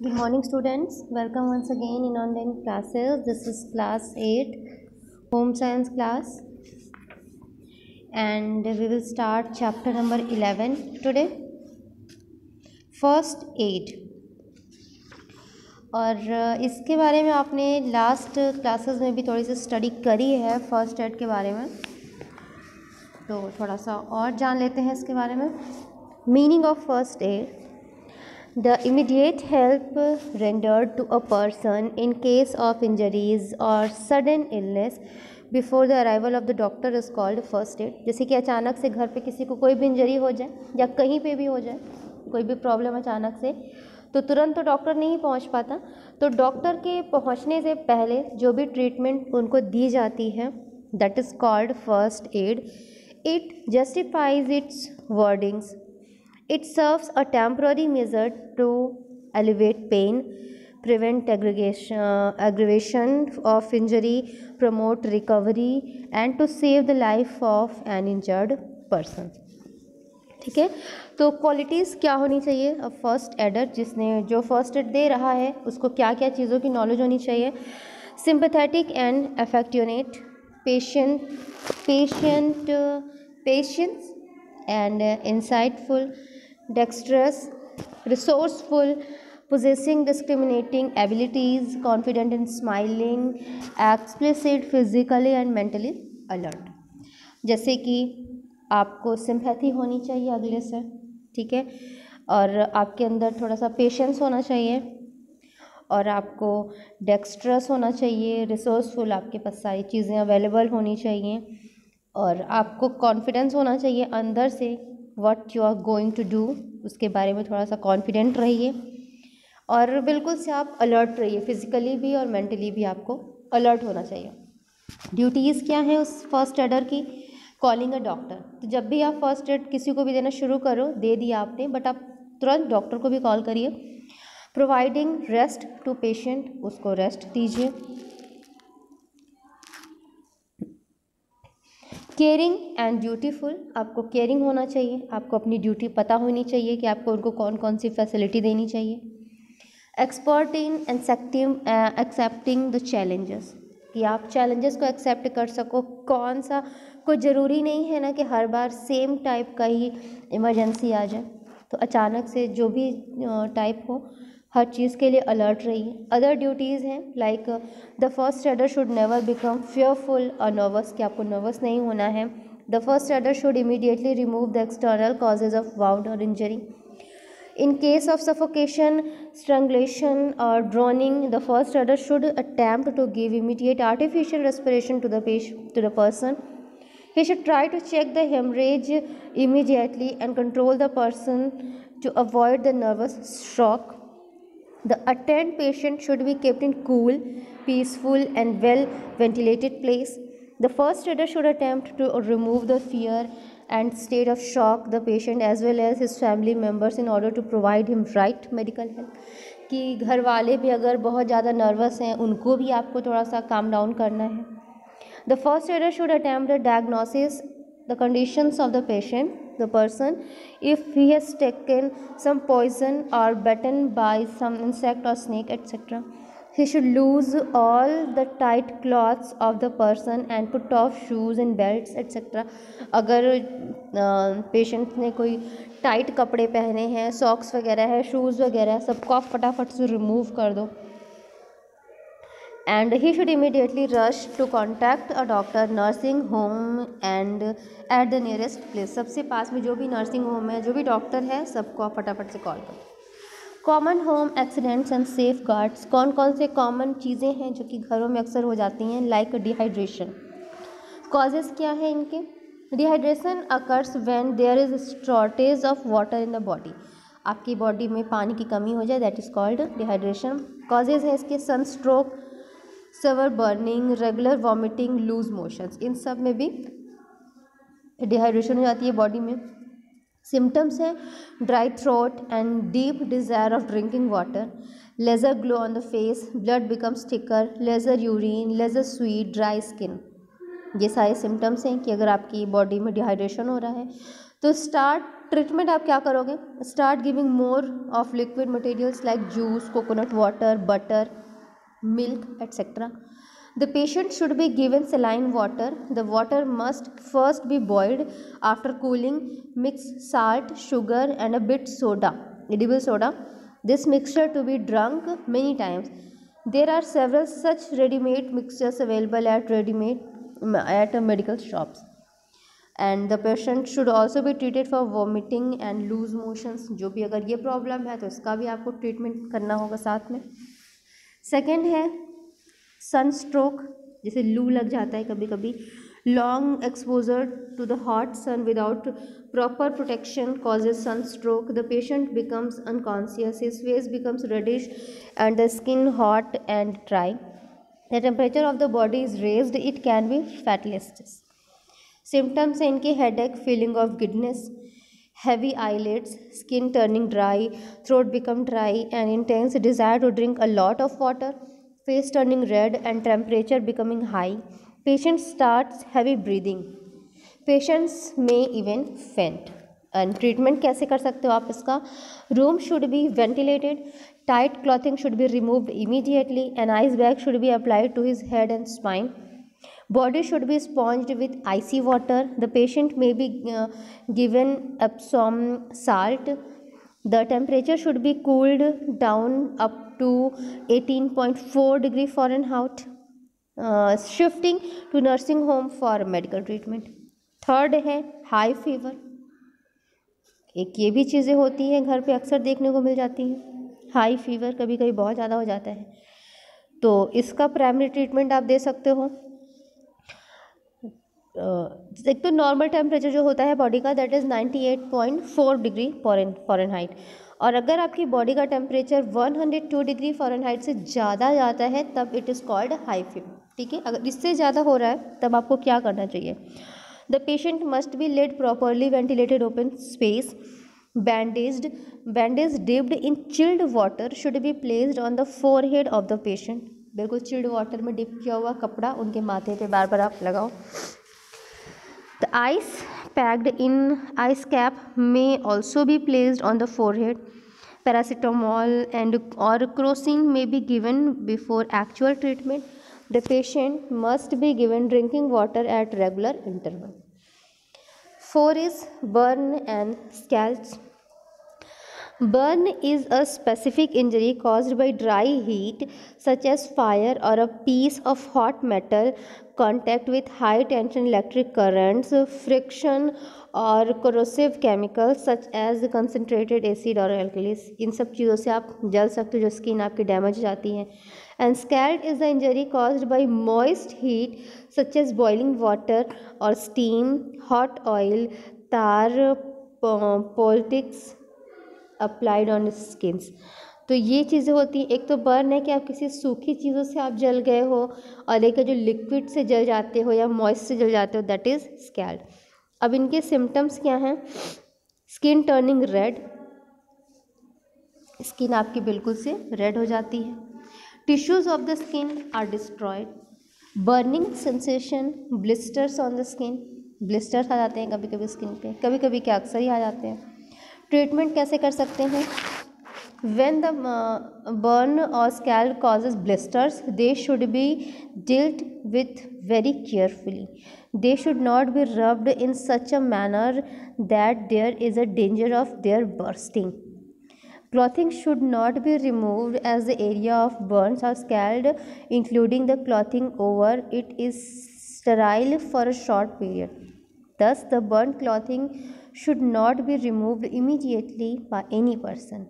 Good morning, students. Welcome once again in online classes. This is class 8 home science class, and we will start chapter number 11 today, first aid. और इसके बारे में आपने last classes में भी थोड़ी सी study करी है फर्स्ट एड के बारे में, तो थोड़ा सा और जान लेते हैं इसके बारे में. Meaning of first aid: the immediate help rendered to a person in case of injuries or sudden illness before the arrival of the doctor is called first aid. जैसे कि अचानक से घर पे किसी को कोई भी इंजरी हो जाए या कहीं पे भी हो जाए, कोई भी प्रॉब्लम अचानक से, तो तुरंत तो डॉक्टर नहीं पहुंच पाता, तो डॉक्टर के पहुंचने से पहले जो भी ट्रीटमेंट उनको दी जाती है that is called first aid. It justifies it's wordings. It serves a temporary measure to alleviate pain, prevent aggravation of injury, promote recovery, and to save the life of an injured person. ठीक है, तो qualities क्या होनी चाहिए अब first adder, जिसने जो first aid दे रहा है उसको क्या क्या चीज़ों की नॉलेज होनी चाहिए. Sympathetic and affectionate, patience and insightful, dexterous, resourceful, possessing discriminating abilities, confident in smiling, explicit, physically and mentally alert. जैसे कि आपको सिंपैथी होनी चाहिए अगले से, ठीक है, और आपके अंदर थोड़ा सा पेशेंस होना चाहिए, और आपको डेक्स्ट्रस होना चाहिए, रिसोर्सफुल, आपके पास सारी चीज़ें अवेलेबल होनी चाहिए, और आपको कॉन्फिडेंस होना चाहिए अंदर से what you are going to do, उसके बारे में थोड़ा सा कॉन्फिडेंट रहिए, और बिल्कुल से आप अलर्ट रहिए, फिजिकली भी और मेंटली भी आपको अलर्ट होना चाहिए. ड्यूटीज़ क्या है उस फर्स्ट एडर की? Calling a doctor. तो जब भी आप फर्स्ट एड किसी को भी देना शुरू करो, दे दिया आपने, बट आप तुरंत डॉक्टर को भी कॉल करिए. प्रोवाइडिंग रेस्ट टू पेशेंट, उसको रेस्ट दीजिए. केयरिंग एंड ड्यूटीफुल, आपको केयरिंग होना चाहिए, आपको अपनी ड्यूटी पता होनी चाहिए कि आपको उनको कौन कौन सी फैसिलिटी देनी चाहिए. Expert in accepting the challenges, कि आप चैलेंजेस को एक्सेप्ट कर सको. कौन सा, कोई ज़रूरी नहीं है ना कि हर बार सेम टाइप का ही इमरजेंसी आ जाए, तो अचानक से जो भी टाइप हो, हर चीज़ के लिए अलर्ट रहिए. अदर ड्यूटीज़ हैं like the first aider should never become fearful और नर्वस, कि आपको नर्वस नहीं होना है. The first aider should immediately remove the external causes of wound और injury. In case of suffocation, strangulation or drowning, the first aider should attempt to give immediate artificial respiration to the person. He should try to check the hemorrhage immediately and control the person to avoid the nervous shock. The attend patient should be kept in cool, peaceful and well ventilated place. The first aider should attempt to remove the fear and state of shock the patient as well as his family members in order to provide him right medical help. कि घर वाले भी अगर बहुत ज़्यादा nervous हैं, उनको भी आपको थोड़ा सा काम डाउन करना है. The first aider should attempt the diagnosis, the conditions of the patient, the person, if he has taken some poison or bitten by some insect or snake, etc. He should lose all the tight clothes of the person and put off shoes and belts, etc. अगर patient ने कोई tight कपड़े पहने हैं, socks वगैरह है, shoes वगैरह, सबको आप फटाफट से रिमूव कर दो. And he should immediately rush to contact a doctor, nursing home and at the nearest place. सबसे पास में जो भी नर्सिंग होम है, जो भी डॉक्टर है, सबको आप फटाफट से कॉल करो. Common home accidents and safe guards, कौन कौन से कॉमन चीज़ें हैं जो कि घरों में अक्सर हो जाती हैं, लाइक डिहाइड्रेशन. कॉजेज़ क्या है इनके? Dehydration occurs when there is shortage of water in the body, आपकी बॉडी में पानी की कमी हो जाए, that is called dehydration. Causes है इसके sunstroke, severe burning, regular vomiting, loose motions, इन सब में भी डिहाइड्रेशन हो जाती है बॉडी में. सिम्टम्स हैं dry throat and deep desire of drinking water, lesser glow on the face, blood becomes thicker, lesser urine, lesser sweat, dry skin. ये सारे सिम्टम्स हैं कि अगर आपकी बॉडी में डिहाइड्रेशन हो रहा है, तो स्टार्ट ट्रीटमेंट आप क्या करोगे? Start giving more of liquid materials like juice, coconut water, butter, milk, etc. The patient should be given saline water. The water must first be boiled. After cooling, mix salt, sugar and a bit soda, edible soda. This mixture to be drunk many times. There are several such ready-made mixtures available at medical shops. And the patient should also be treated for vomiting and loose motions. जो भी अगर ये problem है तो इसका भी आपको treatment करना होगा साथ में. सेकेंड है सनस्ट्रोक, जैसे लू लग जाता है कभी कभी. Long exposure to the hot sun without proper protection causes sunstroke. The patient becomes unconscious, his face becomes reddish and the skin hot and dry. The temperature of the body is raised. It can be fatalistic. Symptoms हैं इनके headache, feeling of giddiness, heavy eyelids, skin turning dry, throat become dry, and intense desire to drink a lot of water, face turning red and temperature becoming high. Patient starts heavy breathing. Patients may even faint. And treatment कैसे कर सकते हो आप इसका? Room should be ventilated. Tight clothing should be removed immediately. An ice bag should be applied to his head and spine. Body should be sponged with icy water. The patient may be given Epsom salt. The temperature should be cooled down up to 18.4 degree Fahrenheit. Shifting to nursing home for medical treatment. Third है high fever. एक ये भी चीज़ें होती हैं घर पे अक्सर देखने को मिल जाती हैं. हाई फीवर कभी कभी बहुत ज़्यादा हो जाता है, तो इसका प्राइमरी ट्रीटमेंट आप दे सकते हो. एक तो नॉर्मल टेम्परेचर जो होता है बॉडी का दैट इज़ 98.4 डिग्री फ़ारेनहाइट. और अगर आपकी बॉडी का टेम्परेचर 102 डिग्री फ़ारेनहाइट से ज़्यादा जाता है तब it is called high fever. ठीक है, अगर इससे ज़्यादा हो रहा है तब आपको क्या करना चाहिए? The patient must be laid properly ventilated open space. Bandage dipped in chilled water should be placed on the forehead of the patient. बिल्कुल चिल्ड वाटर में डिप किया हुआ कपड़ा उनके माथे पे बार बार आप लगाओ. The ice packed in ice cap may also be placed on the forehead. Paracetamol and or crocin may be given before actual treatment. The patient must be given drinking water at regular interval. 4 is burn and scalds. Burn is a specific injury caused by dry heat such as fire or a piece of hot metal, contact with high tension electric currents, friction और corrosive chemicals such as concentrated acid और alkalis. इन सब चीज़ों से आप जल सकते हो जो स्किन आपकी डैमेज हो जाती है. And scald is the injury caused by moist heat such as boiling water or steam, hot oil, tar, poultice applied on skins. तो ये चीज़ें होती हैं. एक तो बर्न है कि आप किसी सूखी चीज़ों से आप जल गए हो, और एक जो लिक्विड से जल जाते हो या मॉइस्ट से जल जाते हो दैट इज़ स्कैल्ड. अब इनके सिम्टम्स क्या हैं? स्किन टर्निंग रेड, स्किन आपकी बिल्कुल से रेड हो जाती है. Tissues of the skin are destroyed. Burning sensation, blisters on the skin, blisters आ जाते हैं कभी कभी स्किन पे, कभी कभी क्या अक्सर ही आ जाते हैं. ट्रीटमेंट कैसे कर सकते हैं? When the burn or scald causes blisters, they should be dealt with very carefully. They should not be rubbed in such a manner that there is a danger of their bursting. Clothing should not be removed as the area of burns or scald, including the clothing over it, is sterile for a short period. Thus, the burnt clothing should not be removed immediately by any person.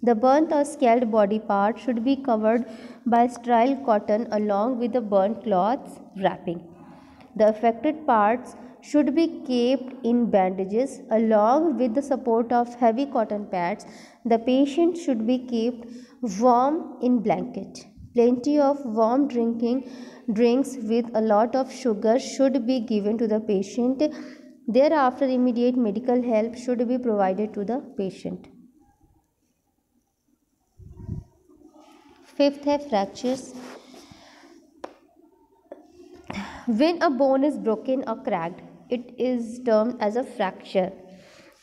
The burnt or scalded body part should be covered by sterile cotton along with the burnt cloth's wrapping. The affected parts should be kept in bandages along with the support of heavy cotton pads. The patient should be kept warm in blanket. Plenty of warm drinks with a lot of sugar should be given to the patient. Thereafter, immediate medical help should be provided to the patient. Fifth है fractures. When a bone is broken or cracked, it is termed as a fracture.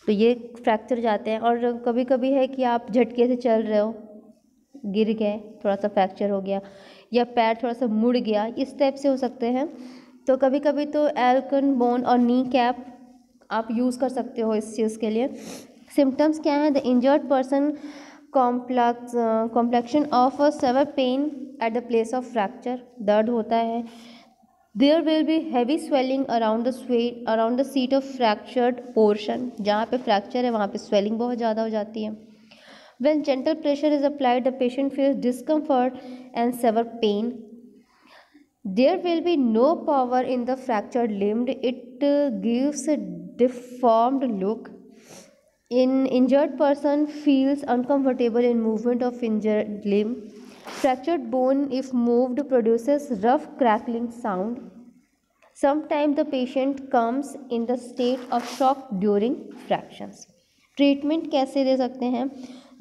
तो ये fracture जाते हैं। और कभी कभी है कि आप झटके से चल रहे हो, गिर गए, थोड़ा सा फ्रैक्चर हो गया, या पैर थोड़ा सा मुड़ गया, इस टाइप से हो सकते हैं। तो कभी कभी तो एल्कन बोन और नी कैप आप यूज़ कर सकते हो इस चीज़ के लिए। सिम्टम्स क्या हैं? The injured person complexion of a severe pain at the place of fracture, दर्द होता है। There will be heavy swelling around the seat of fractured portion, जहाँ पे फ्रैक्चर है वहाँ पे स्वेलिंग बहुत ज़्यादा हो जाती है। When gentle pressure is applied, the patient feels discomfort and severe pain. There will be no power in the fractured limb. It gives a deformed look. Injured person feels uncomfortable in movement of injured limb. Fractured bone, if moved, produces rough crackling sound. Sometimes the patient comes in the state of shock during fractions. Treatment कैसे दे सकते हैं?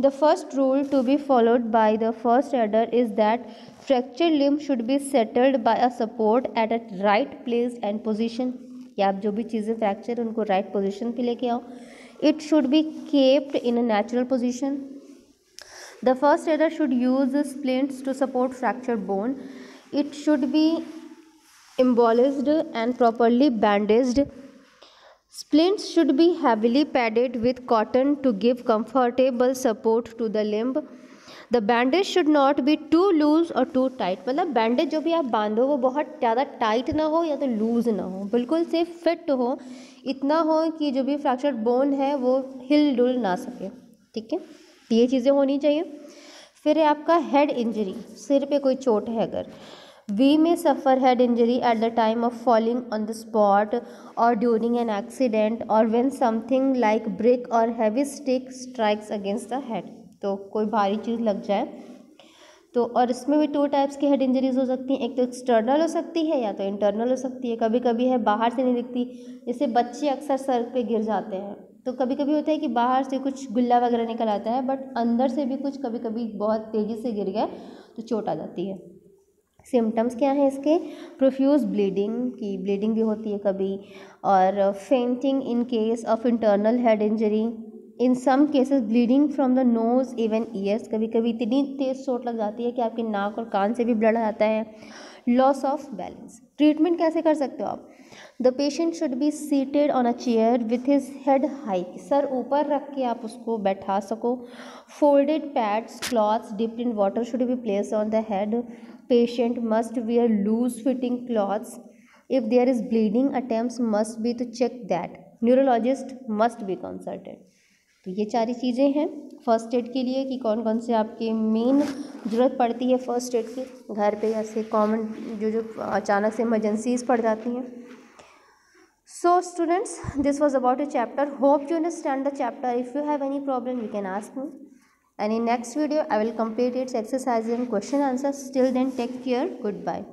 The first rule to be followed by the first aider is that fracture limb should be settled by a support at a right place and position, कि आप जो भी चीज़ें fracture उनको राइट पोजीशन पे लेके आओ। It should be kept in a natural position. The first aider should use splints to support fracture bone. It should be embolized and properly bandaged. Splints should be heavily padded with cotton to give comfortable support to the limb. The bandage should not be too loose or too tight. मतलब bandage जो भी आप बांधो वो बहुत ज़्यादा tight ना हो या तो लूज़ ना हो, बिल्कुल से फिट हो, इतना हो कि जो भी फ्रैक्चर बोन है वो हिल डुल ना सके। ठीक है, ये चीज़ें होनी चाहिए। फिर है आपका हेड इंजरी, सिर पे कोई चोट है अगर, we may suffer head injury at the time of falling on the spot or during an accident or when something like brick or heavy stick strikes against the head. तो कोई भारी चीज़ लग जाए तो, और इसमें भी 2 टाइप्स की हेड इंजरीज हो सकती हैं, एक तो एक्सटर्नल हो सकती है या तो इंटरनल हो सकती है। कभी कभी है बाहर से नहीं दिखती, जैसे बच्चे अक्सर सर पे गिर जाते हैं, तो कभी कभी होता है कि बाहर से कुछ गुल्ला वगैरह निकल आता है, बट अंदर से भी कुछ कभी कभी बहुत तेज़ी से गिर गए तो चोट आ जाती है। सिम्टम्स क्या हैं इसके? प्रोफ्यूज ब्लीडिंग, की ब्लीडिंग भी होती है कभी, और fainting in case of internal head injury. In some cases bleeding from the nose even ears, कभी कभी इतनी तेज़ चोट लग जाती है कि आपके नाक और कान से भी ब्लड आता है। Loss of balance. ट्रीटमेंट कैसे कर सकते हो आप? The patient should be seated on a chair with his head high, sir ऊपर रख के आप उसको बैठा सको। Folded pads clothes dipped in water should be placed on the head. Patient must wear loose fitting clothes. If there is bleeding, attempts must be to check that. Neurologist must be consulted. तो ये सारी चीज़ें हैं first aid के लिए, कि कौन कौन से आपके मेन ज़रूरत पड़ती है फर्स्ट एड की घर पे, ऐसे कॉमन जो अचानक से इमरजेंसीज पड़ जाती हैं। So students, this was about a chapter. Hope you understand the chapter. If you have any problem, you can ask me. And in next video I will complete its exercises and question answers. Till then, take care. Goodbye.